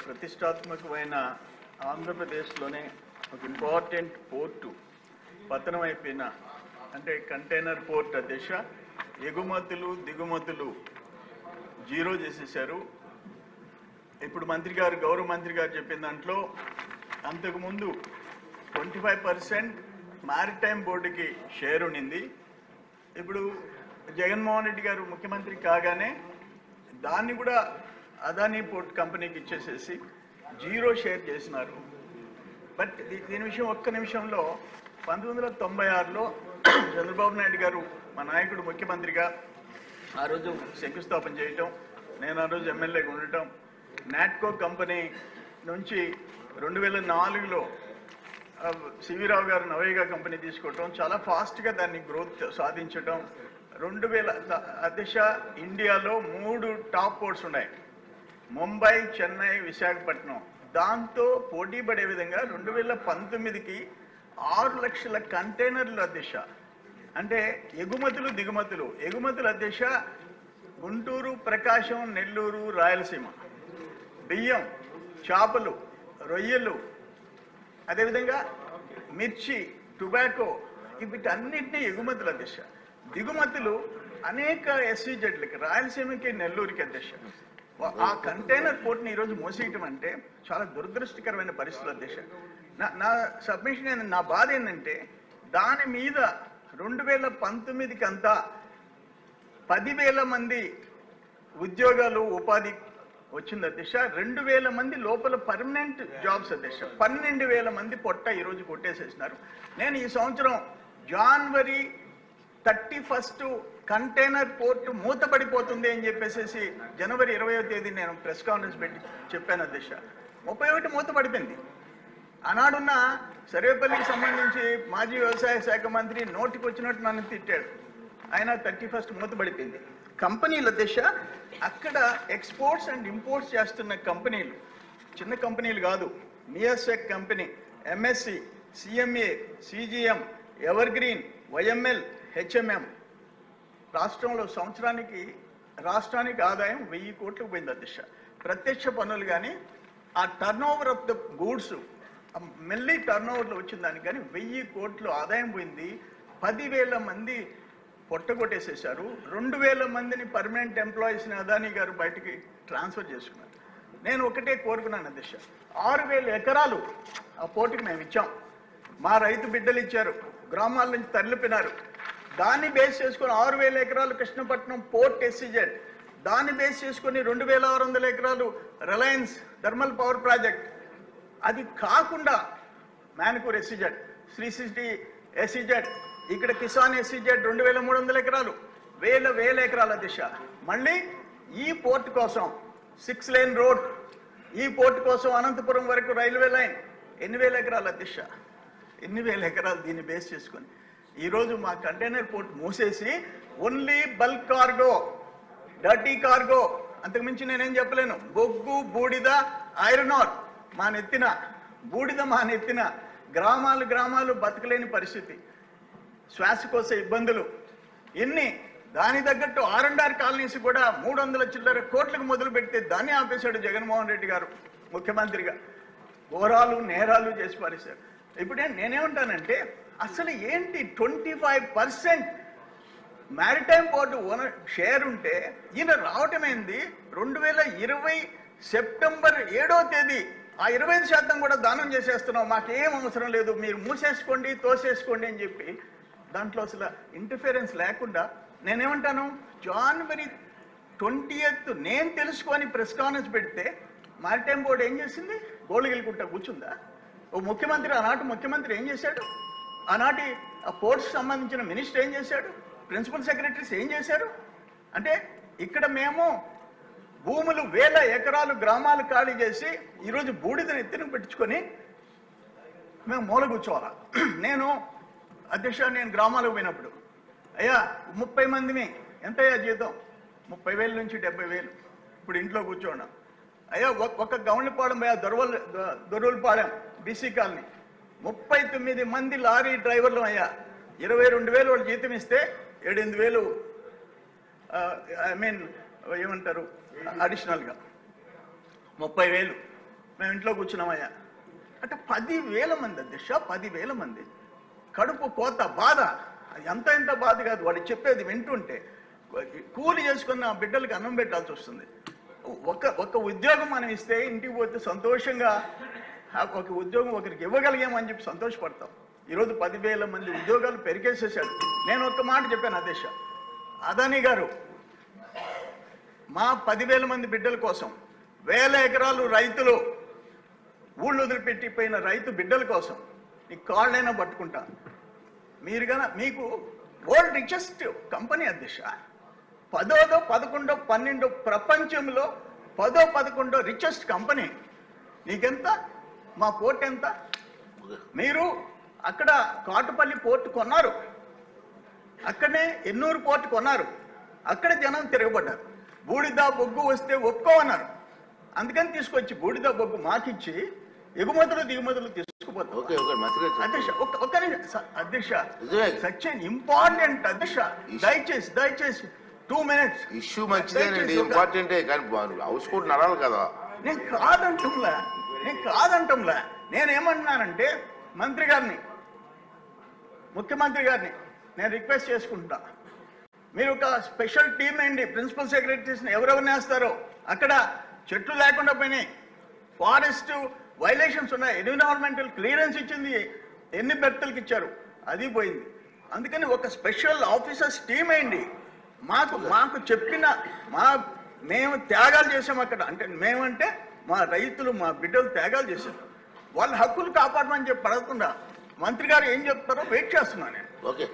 ప్రతిష్టాత్మకమైన ఆంధ్రప్రదేశ్లోనే ఒక ఇంపార్టెంట్ పోర్టు పతనం అయిపోయిన అంటే కంటైనర్ పోర్ట్ దిశ ఎగుమతులు దిగుమతులు జీరో చేసేశారు. ఇప్పుడు గౌరవ మంత్రి గారు చెప్పిన దాంట్లో అంతకుముందు 25% మారిటైమ్ బోర్డుకి షేర్ ఉండింది. ఇప్పుడు జగన్మోహన్ రెడ్డి గారు ముఖ్యమంత్రి కాగానే దాన్ని కూడా అదానీ పోర్ట్ కంపెనీకి ఇచ్చేసేసి జీరో షేర్ చేసినారు. బట్ దీని విషయం ఒక్క నిమిషంలో 1996లో చంద్రబాబు నాయుడు గారు మా నాయకుడు ముఖ్యమంత్రిగా ఆ రోజు శంకుస్థాపన చేయటం, నేను ఆ రోజు ఎమ్మెల్యేగా ఉండటం, నాట్కో కంపెనీ నుంచి 2004లో సివిరావు గారు నవేగా కంపెనీ తీసుకోవటం, చాలా ఫాస్ట్గా దాన్ని గ్రోత్ సాధించటం. 2000 దిశ ఇండియాలో 3 టాప్ పోర్ట్స్ ఉన్నాయి, ముంబై, చెన్నై, విశాఖపట్నం. దాంతో పోటీ పడే విధంగా 2019కి 6 లక్షల కంటైనర్ల దిశ అంటే ఎగుమతులు దిగుమతులు. ఎగుమతుల దిశ గుంటూరు, ప్రకాశం, నెల్లూరు, రాయలసీమ, బియ్యం, చేపలు, రొయ్యలు, అదేవిధంగా మిర్చి, టొబాకో, వీటన్నిటినీ ఎగుమతుల దిశ. దిగుమతులు అనేక ఎస్సీజెడ్లకి, రాయలసీమకి, నెల్లూరుకి దిశ. ఆ కంటైనర్ పోర్ట్ని ఈరోజు మూసేయటం అంటే చాలా దురదృష్టకరమైన పరిస్థితుల దిశ. నా సబ్మిషన్ నా బాధ ఏంటంటే దాని మీద 2019కి అంతా 10,000 మంది ఉద్యోగాలు ఉపాధి వచ్చింది అధ్యక్ష. 2,000 మంది లోపల పర్మనెంట్ జాబ్స్ అధ్యక్ష. 12,000 మంది పొట్ట ఈరోజు కొట్టేసేసినారు. నేను ఈ సంవత్సరం జనవరి 31 కంటైనర్ పోర్టు మూతపడిపోతుంది అని చెప్పేసి జనవరి 20వ తేదీ నేను ప్రెస్ కాన్ఫరెన్స్ పెట్టి చెప్పాను అధ్యక్ష. 31 మూతపడిపోయింది. ఆనాడున్న సర్వేపల్లికి సంబంధించి మాజీ వ్యవసాయ శాఖ మంత్రి నోటికి వచ్చినట్టు నన్ను తిట్టాడు. ఆయన 31 మూతపడిపోయింది. కంపెనీల దిశ అక్కడ ఎక్స్పోర్ట్స్ అండ్ ఇంపోర్ట్స్ చేస్తున్న కంపెనీలు చిన్న కంపెనీలు కాదు. Maersk company, MSC, CMA, CGM, Evergreen, YML, HMM. రాష్ట్రంలో సంవత్సరానికి రాష్ట్రానికి ఆదాయం 1000 కోట్లకు పోయింది అధ్యక్ష. ప్రత్యక్ష పన్నులు కానీ ఆ turn over of the goods మెల్లి టర్న్ ఓవర్లో వచ్చిన దానికి కానీ 1000 కోట్లు ఆదాయం పోయింది. 10,000 మంది పొట్టగొట్టేసేసారు. 2,000 మందిని పర్మనెంట్ ఎంప్లాయీస్ని అదానీ గారు బయటికి ట్రాన్స్ఫర్ చేసుకున్నారు. నేను ఒకటే కోరుకున్నాను అధ్యక్ష, 6,000 ఎకరాలు ఆ పోర్టుకి మేము ఇచ్చాం. మా రైతు బిడ్డలు ఇచ్చారు, గ్రామాల నుంచి తరలిపోయినారు. దాన్ని బేస్ చేసుకొని 6,000 ఎకరాలు కృష్ణపట్నం పోర్ట్ ఎస్సీజెడ్, దాన్ని బేస్ చేసుకొని 2,600 ఎకరాలు రిలయన్స్ థర్మల్ పవర్ ప్రాజెక్ట్. అది కాకుండా మ్యాన్కూర్ ఎస్సీజెడ్, శ్రీ సిటీ ఎస్సీజెడ్, ఇక్కడ కిసాన్ ఎస్సీజెడ్ 2,300 ఎకరాలు, వేల ఎకరాల దిశ. మళ్ళీ ఈ పోర్ట్ కోసం 6 లేన్ రోడ్, ఈ పోర్ట్ కోసం అనంతపురం వరకు రైల్వే లైన్ 8,000 ఎకరాల దిశ. 8,000 ఎకరాలు దీన్ని బేస్ చేసుకొని ఈరోజు మా కంటైనర్ పోర్ట్ మూసేసి only bulk cargo, dirty cargo, అంతకుమించి నేనేం చెప్పలేను. బొగ్గు, బూడిద, ఐరన్ ఆర్ మా నెత్తిన, బూడిద మా నెత్తిన. గ్రామాలు బతకలేని పరిస్థితి, శ్వాసకోశ ఇబ్బందులు ఎన్ని. దాని తగ్గట్టు R&R కాలనీస్ కూడా 300 చిల్లర కోట్లకు మొదలు పెడితే దాన్ని ఆపేశాడు జగన్మోహన్ రెడ్డి గారు ముఖ్యమంత్రిగా. ఘోరాలు నేరాలు చేసి పారేశారు. ఇప్పుడు నేనేమంటానంటే అసలు ఏంటి 25% మ్యారిటైమ్ పోర్టు ఓనర్ షేర్ ఉంటే ఈయన రావటమైంది 2020 సెప్టెంబర్ 7వ తేదీ. ఆ 25% కూడా దానం చేసేస్తున్నాం, మాకేం అవసరం లేదు, మీరు మూసేసుకోండి, తోసేసుకోండి అని చెప్పి దాంట్లో అసలు ఇంటర్ఫిరెన్స్ లేకుండా. నేనేమంటాను, జనవరి 20th నేను తెలుసుకొని ప్రెస్ కాన్ఫరెన్స్ పెడితే మ్యారిటైమ్ బోర్డు ఏం చేసింది? గోళ్ళు గెలుకుంటా కూర్చుందా? ఓ ముఖ్యమంత్రి, ఆనాటి ముఖ్యమంత్రి ఏం చేశాడు? ఆనాటి ఆ పోర్ట్స్ సంబంధించిన మినిస్టర్ ఏం చేశాడు? ప్రిన్సిపల్ సెక్రటరీస్ ఏం చేశారు? అంటే ఇక్కడ మేము భూములు 1000 ఎకరాలు గ్రామాలు ఖాళీ చేసి ఈరోజు బూడిదని ఎత్తున పెట్టించుకొని మేము మూల కూర్చోవాలా? నేను అధ్యక్ష, నేను గ్రామాలకు పోయినప్పుడు అయ్యా 30 మందిని ఎంతయ్యా జీతం? 30,000 నుంచి 70,000. ఇప్పుడు ఇంట్లో కూర్చోన్నాం. అయ్యా ఒక గౌండ్లపాలెం, అయ్యా దొరువులపాలెం బీసీ కాలనీ 39 మంది లారీ డ్రైవర్లు అయ్యా. 22,000 వాళ్ళు జీతం ఇస్తే 7,000 ఏమంటారు అడిషనల్గా 30,000. మేము ఇంట్లో కూర్చున్నామయ్యా అంటే 10,000 మంది అధ్యక్ష, 10,000 మంది కడుపు కోత బాధ. ఎంత బాధ కాదు, వాడు చెప్పేది వింటుంటే కూలి చేసుకున్న బిడ్డలకి అన్నం పెట్టాల్సి వస్తుంది. ఒక ఉద్యోగం మనం ఇస్తే ఇంటికి పోతే సంతోషంగా ఒక ఉద్యోగం ఒకరికి ఇవ్వగలిగామని చెప్పి సంతోషపడతాం. ఈరోజు 10,000 మంది ఉద్యోగాలు పెరిగేసేసాడు. నేను ఒక్క మాట చెప్పాను అధ్యక్ష, అదానీ గారు మా 10,000 మంది బిడ్డల కోసం 1,000 ఎకరాలు రైతులు ఊళ్ళు వదిలిపెట్టిపోయిన రైతు బిడ్డల కోసం నీ కాళ్ళైనా పట్టుకుంటా. మీరు కన్నా మీకు వరల్డ్ రిచెస్ట్ కంపెనీ అధ్యక్ష, 10వ 11వ 12 ప్రపంచంలో 10వ 11వ రిచెస్ట్ కంపెనీ. నీకెంత? మా పోర్ట్ ఎంత? మీరు అక్కడ కాటుపల్లి పోర్ట్ కొన్నారు, అక్కడనే ఎన్నూరు పోర్ట్ కొన్నారు, అక్కడ జనం తిరగబడ్డారు. బూడిద బొగ్గు వస్తే ఒప్పుకోమన్నారు, అందుకని తీసుకొచ్చి బూడిద బొగ్గు మాకిచ్చి ఎగుమతులు దిగుమతులు తీసుకుపోతారు. అధ్యక్ష అధ్యక్ష సచ్ ఎన్ ఇంపార్టెంట్ అధ్యక్ష, దయచేసి 2 minutes. ఇష్యూ మంచిదేనండి, ఇంపార్టెంటే, కానీ హౌస్ కూడా నడాలి కదా. నేను కాదంటంలా నేనేమంటున్నానంటే మంత్రి గారిని, ముఖ్యమంత్రి గారిని నేను రిక్వెస్ట్ చేసుకుంటా, మీరు ఒక స్పెషల్ టీం అండి, ప్రిన్సిపల్ సెక్రటరీస్ని ఎవరెవరిని వేస్తారో. అక్కడ చెట్లు లేకుండా పోయినాయి, ఫారెస్ట్ వైలేషన్స్ ఉన్నాయి, ఎన్విరాన్మెంటల్ క్లియరెన్స్ ఇచ్చింది, ఎన్ని బెర్తలకు ఇచ్చారు అది పోయింది. అందుకని ఒక స్పెషల్ ఆఫీసర్స్ టీం అయింది. మాకు చెప్పిన మేము త్యాగాలు చేసాం అక్కడ. అంటే మేమంటే మా రైతులు మా బిడ్డలు త్యాగాలు చేశారు, వాళ్ళ హక్కులు కాపాడమని చెప్పి అడగకుండా మంత్రి గారు ఏం చెప్తారో వెయిట్ చేస్తున్నాను నేను. ఓకే.